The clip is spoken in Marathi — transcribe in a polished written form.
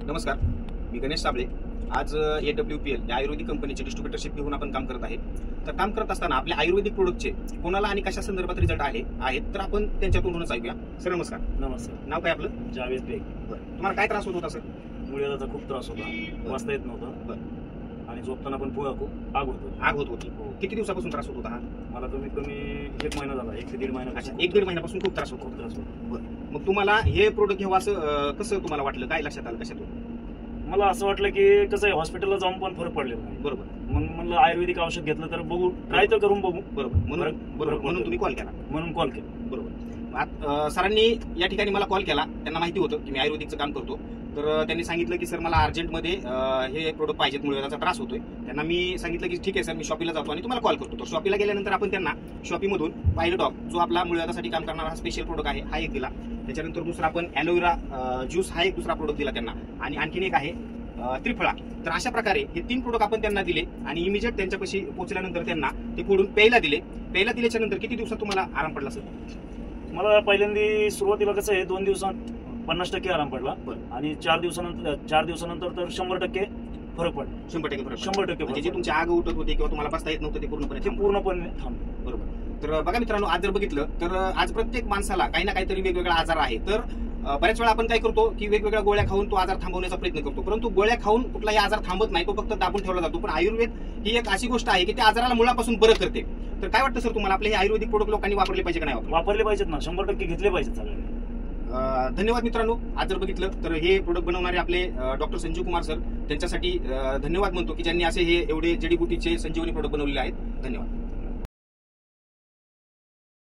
नमस्कार, मी गणेश साबळे. आज AWPL या आयुर्वेदिक कंपनीचे डिस्ट्रीब्युटरशिप घेऊन आपण काम करत आहे. तर काम करत असताना आपल्या आयुर्वेदिक प्रोडक्टचे कोणाला आणि कशा संदर्भात रिझल्ट आहेत तर आपण त्यांच्या तोंडूनच ऐकूया. सर नमस्कार. नमस्कार. नाव काय आपलं? जावेद बेग. बरं, तुम्हाला काय त्रास होत होता सर? मुळव्याधाचा खूप त्रास होता, वाचता येत नव्हतं. बरं. आणि झोपताना पण खूप आग होत होती. आग होत होती. किती दिवसापासून त्रास होत होता हा? मला कमीत कमी 1 महिना झाला, 1 ते 1.5 महिना. अच्छा, 1-1.5 महिन्यापासून खूप त्रास होतो. खूप त्रास होतो. बरं, मग तुम्हाला हे प्रोडक्ट घ्यावं असं कसं तुम्हाला वाटलं? काय लक्षात आलं कशातून? मला असं वाटलं की कसं आहे, हॉस्पिटलला जाऊन पण फरक पडलेला नाही. बरोबर. मग म्हणलं आयुर्वेदिक औषध घेतलं तर बघू, ट्राय तर करून बघू. बरोबर, म्हणून तुम्ही कॉल केला. म्हणून कॉल केला. बरोबर. सरांनी या ठिकाणी मला कॉल केला. त्यांना माहिती होतं की मी आयुर्वेदिकचं काम करतो. तर त्यांनी सांगितलं की सर मला अर्जंटमध्ये हे प्रोडक्ट पाहिजेत, मुळव्याधाचा त्रास होतोय. त्यांना मी सांगितलं की ठीक आहे सर, मी शॉपीला जातो आणि तुम्हाला कॉल करतो. तर शॉपीला गेल्यानंतर आपण त्यांना शॉपीमधून पायलोडॉग जो आपला मुळव्याधासाठी काम करणारा हा स्पेशल प्रोडक्ट आहे हा एक दिला. त्याच्यानंतर दुसरा आपण ॲलोवेरा ज्यूस हा एक दुसरा प्रोडक्ट दिला त्यांना, आणि आणखीन एक आहे त्रिफळा. तर अशा प्रकारे हे 3 प्रोडक्ट आपण त्यांना दिले आणि इमिजिएट त्यांच्यापाशी पोहोचल्यानंतर त्यांना ते फोडून प्यायला दिल्याच्या नंतर किती दिवसात तुम्हाला आराम पडला सर? मला पहिल्यांदा सुरुवातीला कसं आहे, 2 दिवसात 50% आराम पडला. आणि 4 दिवसानंतर तर 100% फरक पडला. 100% फरक. 100% म्हणजे जे तुमची आग उठत होती किंवा तुम्हाला बसता येत नव्हतं ते पूर्णपणे थांबलं. बरोबर. तर बघा मित्रांनो, आज जर बघितलं तर आज प्रत्येक माणसाला काही ना काहीतरी वेगवेगळा आजार आहे. तर बऱ्याच वेळा आपण काय करतो की वेगवेगळ्या गोळ्या खाऊन तो आजार थांबवण्याचा प्रयत्न करतो, परंतु गोळ्या खाऊन कुठलाही आजार थांबत नाही, तो फक्त दाबून ठेवला जातो. पण आयुर्वेद ही एक अशी गोष्ट आहे की त्या आजाराला मुळापासून बरं करते. तर काय वाटतं सर तुम्हाला, आपले हे आयुर्वेदिक प्रोडक्ट लोकांनी वापरले पाहिजे का नाही? वापरले पाहिजेत ना, 100% घेतले पाहिजेत सगळ्यांनी. धन्यवाद मित्रांनो. आज जर बघितलं तर हे प्रोडक्ट बनवणारे आपले डॉक्टर संजीव कुमार सर, त्यांच्यासाठी धन्यवाद म्हणतो की ज्यांनी असे हे एवढे जडीबुटीचे संजीवनी प्रोडक्ट बनवलेले आहेत. धन्यवाद.